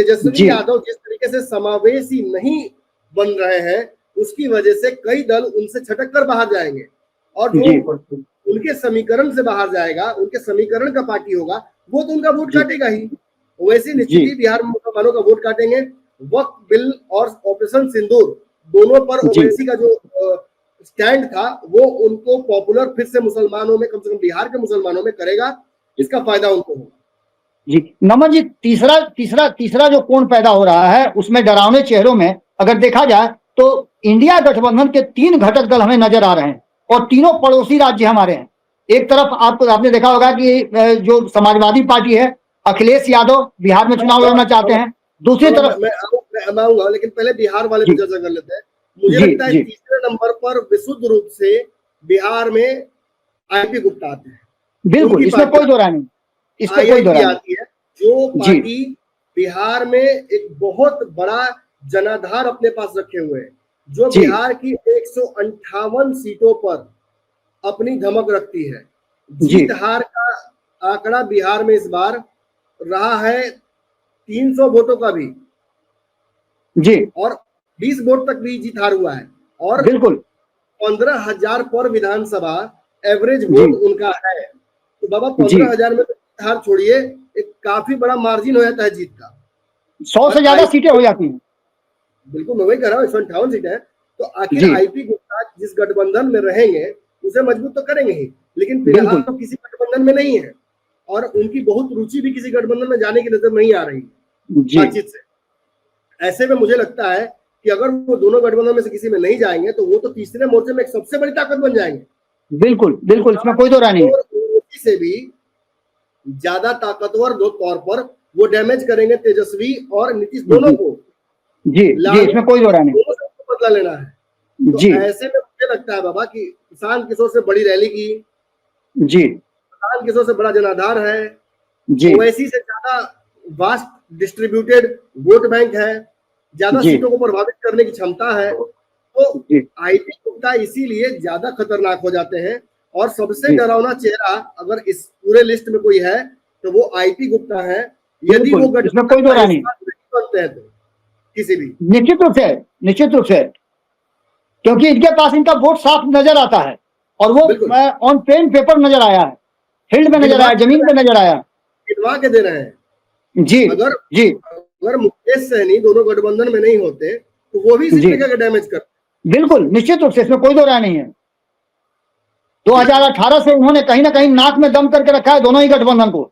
तेजस्वी यादव जिस तरीके से समावेशी नहीं बन रहे हैं, उसकी वजह से कई दल उनसे छटक कर बाहर जाएंगे, और जो उनके समीकरण से बाहर जाएगा, उनके समीकरण का पार्टी होगा, वो तो उनका वोट काटेगा ही। वैसी निश्चित ही बिहार में मुसलमानों का वोट काटेंगे। वक्फ बिल और ऑपरेशन सिंदूर दोनों पर ओवैसी का जो स्टैंड था, वो उनको पॉपुलर फिर से मुसलमानों में, कम से कम बिहार के मुसलमानों में करेगा। इसका फायदा उनको होगा। जी नमन जी, तीसरा जो कोण पैदा हो रहा है, उसमें डरावने चेहरों में अगर देखा जाए तो इंडिया गठबंधन के 3 घटक दल हमें नजर आ रहे हैं, और तीनों पड़ोसी राज्य हमारे हैं। एक तरफ आपने देखा होगा कि जो समाजवादी पार्टी है, अखिलेश यादव बिहार में चुनाव लड़ना चाहते हैं। दूसरी तरफ मैं आऊंगा, लेकिन पहले बिहार वाले पे चर्चा कर लेते हैं। मुझे लगता है तीसरे नंबर पर विशुद्ध रूप से बिहार में आईपी गुप्ता आते हैं। बिल्कुल, इसमें कोई दो राय नहीं, इसमें कोई दो राय आती है। जो पार्टी बिहार में एक बहुत बड़ा जनाधार अपने पास रखे हुए है, जो बिहार की 158 सीटों पर अपनी धमक रखती है। जीत हार का आंकड़ा बिहार में इस बार रहा है 300 वोटों का भी जी, और 20 वोट तक भी जीत हार हुआ है, और बिल्कुल 15,000 पर विधानसभा एवरेज वोट उनका है। तो बाबा 15,000 में तो हार छोड़िए, एक काफी बड़ा मार्जिन हो जाता है जीत का। 100 से ज्यादा सीटें हो जाती हैं। बिल्कुल, मैं वही कह रहा हूँ, 158 सीटें। तो आखिर आईपी गुप्ता जिस गठबंधन में रहेंगे उसे मजबूत तो करेंगे ही, लेकिन फिलहाल तो किसी गठबंधन में नहीं है, और उनकी बहुत रुचि भी किसी गठबंधन में जाने की नजर नहीं आ रही बातचीत से। ऐसे में मुझे लगता है कि अगर वो दोनों गठबंधन में से किसी में नहीं जाएंगे, तो वो तो तीसरे मोर्चे में एक सबसे बड़ी ताकत बन जाएंगे। बिल्कुल बिल्कुल, इसमें कोई दो राय नहीं है। से भी ज्यादा ताकतवर तौर पर वो डैमेज करेंगे तेजस्वी और नीतीश दोनों को। जी, इसमें कोई दो राय नहीं, बदला लेना है। तो ऐसे में मुझे लगता है बाबा कि किसान किशोर से बड़ी रैली की, किसान किशोर से बड़ा जनाधार है, ओवैसी से ज्यादा वास्ट डिस्ट्रीब्यूटेड वोट बैंक है, ज्यादा सीटों को प्रभावित करने की क्षमता है। तो आईपी गुप्ता इसीलिए ज्यादा खतरनाक हो जाते हैं, और सबसे डरावना चेहरा अगर इस पूरे लिस्ट में कोई है तो वो आईपी गुप्ता है। यदि वो गठबंधन कोई दो राय नहीं बनते हैं तो किसी भी निश्चित रूप से, क्योंकि इनके पास इनका वोट साफ नजर आता है, और वो ऑन पेन पेपर नजर आया है, फील्ड में नजर आया, जमीन पे नजर आया, गिनवा के दे रहे हैं। जी, अगर मुकेश सहनी दोनों गठबंधन में नहीं होते तो वो भी इसी तरीके का डैमेज कर। बिल्कुल, निश्चित रूप से, इसमें कोई दो राय नहीं है। 2018 से उन्होंने कहीं ना कहीं नाक में दम करके रखा है दोनों ही गठबंधन को।